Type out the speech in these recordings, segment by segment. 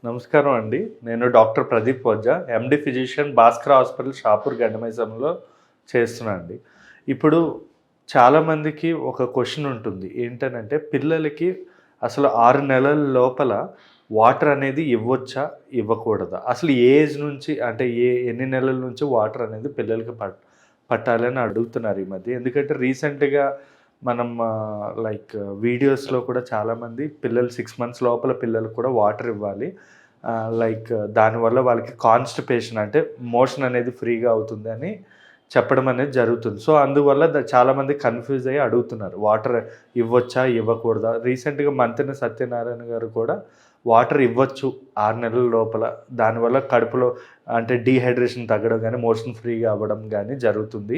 నమస్కారం అండి. నేను doctor Pradeep Ojha, MD physician, Bhaskar hospital, Shapur గండమైజంలో చేస్తున్నా అండి. ఇప్పుడు చాలామందికి ఒక క్వశ్చన్ ఉంటుంది. ఏంటనంటే పిల్లలకి అసలు 6 నెలల లోపల వాటర్ అనేది ఇవ్వొచ్చా? ఇవ్వకూడదా? అసలు ఏ ఏజ్ నుంచి అంటే ఎన్ని నెలల నుంచి వాటర్ అనేది పిల్లలకి పట్టాలని అడుగుతున్నారు ఈ మధ్య. ఎందుకంటే రీసెంట్‌గా మనం లైక్ వీడియోస్లో కూడా చాలామంది పిల్లలు 6 మంత్స్ లోపల పిల్లలకు కూడా వాటర్ ఇవ్వాలి. లైక్ దానివల్ల వాళ్ళకి కాన్‌స్టిపేషన్ అంటే మోషన్ అనేది ఫ్రీగా అవుతుందని చెప్పడం అనేది జరుగుతుంది. సో అందువల్ల చాలామంది కన్‌ఫ్యూజ్ అయ్యి అడుగుతున్నారు. వాటర్ ఇవ్వొచ్చా? ఇవ్వకూడదా? రీసెంట్‌గా మంతెన సత్యనారాయణ గారు కూడా వాటర్ ఇవ్వచ్చు 6 నెలల లోపల. దానివల్ల కడుపులో అంటే డీహైడ్రేషన్ తగ్గడం కానీ, మోషన్ ఫ్రీగా అవ్వడం కానీ జరుగుతుంది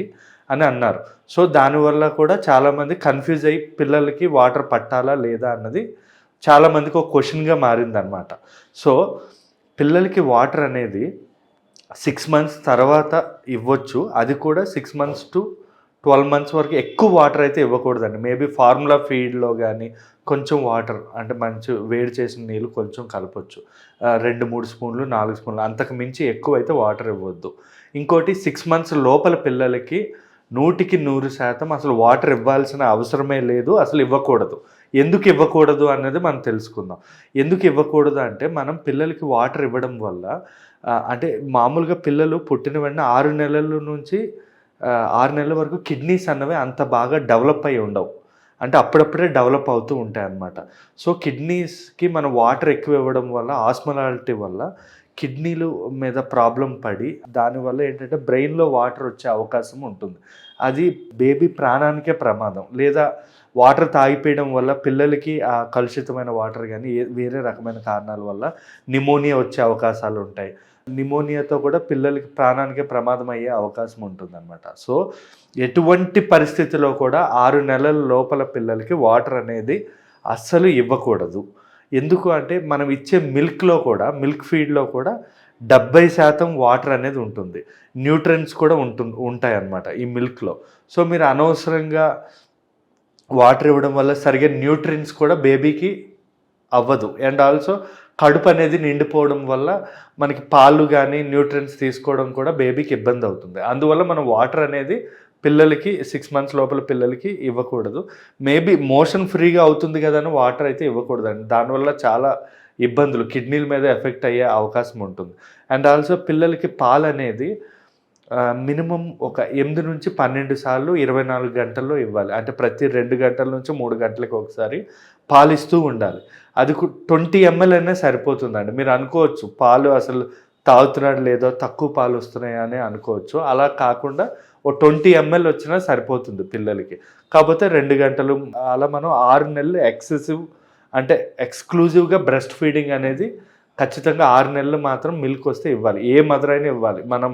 అని అన్నారు. సో దానివల్ల కూడా చాలామంది కన్‌ఫ్యూజ్ అయ్యి పిల్లలకి వాటర్ పట్టాలా లేదా అన్నది చాలామందికి ఒక క్వశ్చన్గా మారిందనమాట. సో పిల్లలకి వాటర్ అనేది 6 మంత్స్ తర్వాత ఇవ్వచ్చు. అది కూడా 6 మంత్స్ టు 12 మంత్స్ వరకు ఎక్కువ వాటర్ అయితే ఇవ్వకూడదండి. మేబీ ఫార్ములా ఫీడ్లో కానీ కొంచెం వాటర్ అంటే మంచి వేడి చేసిన నీళ్ళు కొంచెం కలపొచ్చు. 2-3 స్పూన్లు 4 స్పూన్లు అంతకు మించి ఎక్కువ అయితే వాటర్ ఇవ్వద్దు. ఇంకోటి 6 మంత్స్ లోపల పిల్లలకి 100% అసలు వాటర్ ఇవ్వాల్సిన అవసరమే లేదు, అసలు ఇవ్వకూడదు. ఎందుకు ఇవ్వకూడదు అన్నది మనం తెలుసుకుందాం. ఎందుకు ఇవ్వకూడదు అంటే మనం పిల్లలకి వాటర్ ఇవ్వడం వల్ల అంటే మామూలుగా పిల్లలు పుట్టిన వెంటనే 6 నెలల నుంచి 6 నెలల వరకు కిడ్నీస్ అన్నవి అంత బాగా డెవలప్ అయ్యి ఉండవు. అంటే అప్పుడప్పుడే డెవలప్ అవుతూ ఉంటాయి అన్నమాట. సో కిడ్నీస్కి మనం వాటర్ ఎక్కువ ఇవ్వడం వల్ల ఆస్మలారిటీ వల్ల కిడ్నీలు మీద ప్రాబ్లం పడి దానివల్ల ఏంటంటే బ్రెయిన్లో వాటర్ వచ్చే అవకాశం ఉంటుంది. అది బేబీ ప్రాణానికే ప్రమాదం. లేదా వాటర్ తాగిపోయడం వల్ల పిల్లలకి ఆ కలుషితమైన వాటర్ కానీ వేరే రకమైన కారణాల వల్ల నిమోనియా వచ్చే అవకాశాలు ఉంటాయి. నిమోనియాతో కూడా పిల్లలకి ప్రాణానికే ప్రమాదం అయ్యే అవకాశం ఉంటుందన్నమాట. సో ఎటువంటి పరిస్థితిలో కూడా 6 నెలల లోపల పిల్లలకి వాటర్ అనేది అస్సలు ఇవ్వకూడదు. ఎందుకు అంటే మనం ఇచ్చే మిల్క్లో కూడా మిల్క్ ఫీడ్లో కూడా 70% వాటర్ అనేది ఉంటుంది. న్యూట్రియంట్స్ కూడా ఉంటాయి అన్నమాట ఈ మిల్క్లో. సో మీరు అనవసరంగా వాటర్ ఇవ్వడం వల్ల సరిగ్గా న్యూట్రియంట్స్ కూడా బేబీకి అవ్వదు. అండ్ ఆల్సో కడుపు అనేది నిండిపోవడం వల్ల మనకి పాలు కానీ న్యూట్రియంట్స్ తీసుకోవడం కూడా బేబీకి ఇబ్బంది అవుతుంది. అందువల్ల మనం వాటర్ అనేది పిల్లలకి 6 మంత్స్ లోపల పిల్లలకి ఇవ్వకూడదు. మేబీ మోషన్ ఫ్రీగా అవుతుంది కదా అని వాటర్ అయితే ఇవ్వకూడదండి. దానివల్ల చాలా ఇబ్బందులు కిడ్నీల మీద ఎఫెక్ట్ అయ్యే అవకాశం ఉంటుంది. అండ్ ఆల్సో పిల్లలకి పాలు అనేది మినిమం ఒక 8 నుంచి 12 సార్లు 24 గంటల్లో ఇవ్వాలి. అంటే ప్రతి 2 గంటల నుంచి 3 గంటలకు ఒకసారి పాలిస్తూ ఉండాలి. అది 20 ml అయినా సరిపోతుందండి. మీరు అనుకోవచ్చు పాలు అసలు తాగుతున్నాడు లేదో తక్కువ పాలు వస్తున్నాయా అని అనుకోవచ్చు. అలా కాకుండా ఓ 20 ml వచ్చినా సరిపోతుంది పిల్లలకి. కాకపోతే 2 గంటలు అలా మనం 6 నెలలు అంటే ఎక్స్క్లూజివ్గా బ్రెస్ట్ ఫీడింగ్ అనేది ఖచ్చితంగా 6 నెలలు మాత్రం మిల్క్ వస్తే ఇవ్వాలి. ఏ మదర్ అయినా ఇవ్వాలి. మనం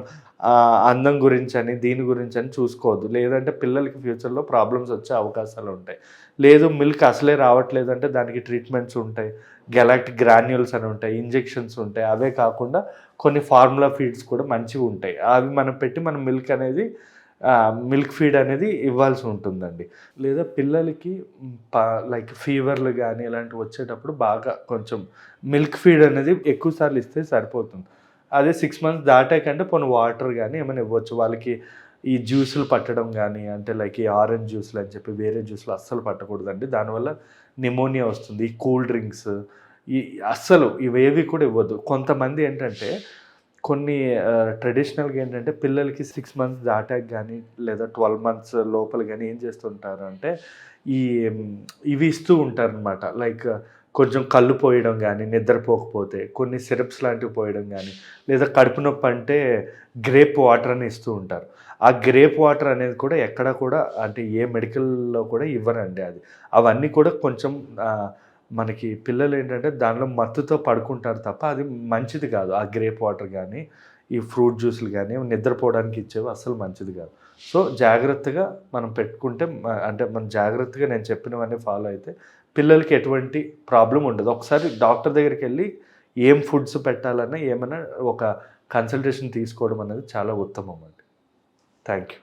అందం గురించి అని దీని గురించి అని చూసుకోవద్దు. లేదంటే పిల్లలకి ఫ్యూచర్లో ప్రాబ్లమ్స్ వచ్చే అవకాశాలు ఉంటాయి. లేదు మిల్క్ అసలే రావట్లేదంటే దానికి ట్రీట్మెంట్స్ ఉంటాయి. గెలాక్టిక్ గ్రాన్యూల్స్ అని ఉంటాయి, ఇంజెక్షన్స్ ఉంటాయి. అవే కాకుండా కొన్ని ఫార్ములా ఫీడ్స్ కూడా మంచివి ఉంటాయి. అవి మనం పెట్టి మనం మిల్క్ ఫీడ్ అనేది ఇవ్వాల్సి ఉంటుందండి. లేదా పిల్లలకి లైక్ ఫీవర్లు కానీ ఇలాంటివి వచ్చేటప్పుడు బాగా కొంచెం మిల్క్ ఫీడ్ అనేది ఎక్కువసార్లు ఇస్తే సరిపోతుంది. అదే 6 మంత్స్ దాటాకంటే పోనీ వాటర్ కానీ ఏమైనా ఇవ్వచ్చు. వాళ్ళకి ఈ జ్యూసులు పట్టడం కానీ అంటే లైక్ ఈ ఆరెంజ్ జ్యూసులు అని చెప్పి వేరే జ్యూసులు అస్సలు పట్టకూడదండి. దానివల్ల నిమోనియా వస్తుంది. ఈ కూల్ డ్రింక్స్ అస్సలు ఇవేవి కూడా ఇవ్వద్దు. కొంతమంది ఏంటంటే కొన్ని ట్రెడిషనల్గా ఏంటంటే పిల్లలకి 6 మంత్స్ దాటాక కానీ లేదా 12 మంత్స్ లోపల కానీ ఏం చేస్తుంటారు అంటే ఇవి ఇస్తూ ఉంటారనమాట. లైక్ కొంచెం కళ్ళు పోయడం కానీ నిద్రపోకపోతే కొన్ని సిరప్స్ లాంటివి పోయడం కానీ లేదా కడుపు నొప్పి అంటే గ్రేప్ వాటర్ అని ఇస్తూ ఉంటారు. ఆ గ్రేప్ వాటర్ అనేది కూడా ఎక్కడ కూడా అంటే ఏ మెడికల్లో కూడా ఇవ్వరండి. అవన్నీ కూడా కొంచెం మనకి పిల్లలు ఏంటంటే దానిలో మత్తుతో పడుకుంటారు తప్ప అది మంచిది కాదు. ఆ గ్రేప్ వాటర్ కానీ ఈ ఫ్రూట్ జ్యూసులు కానీ నిద్రపోవడానికి ఇచ్చేవి అస్సలు మంచిది కాదు. సో జాగ్రత్తగా మనం పెట్టుకుంటే అంటే మనం జాగ్రత్తగా నేను చెప్పినవన్నీ ఫాలో అయితే పిల్లలకి ఎటువంటి ప్రాబ్లం ఉండదు. ఒకసారి డాక్టర్ దగ్గరికి వెళ్ళి ఏం ఫుడ్స్ పెట్టాలన్నా ఏమైనా ఒక కన్సల్టేషన్ తీసుకోవడం అనేది చాలా ఉత్తమం అండి. Thank you.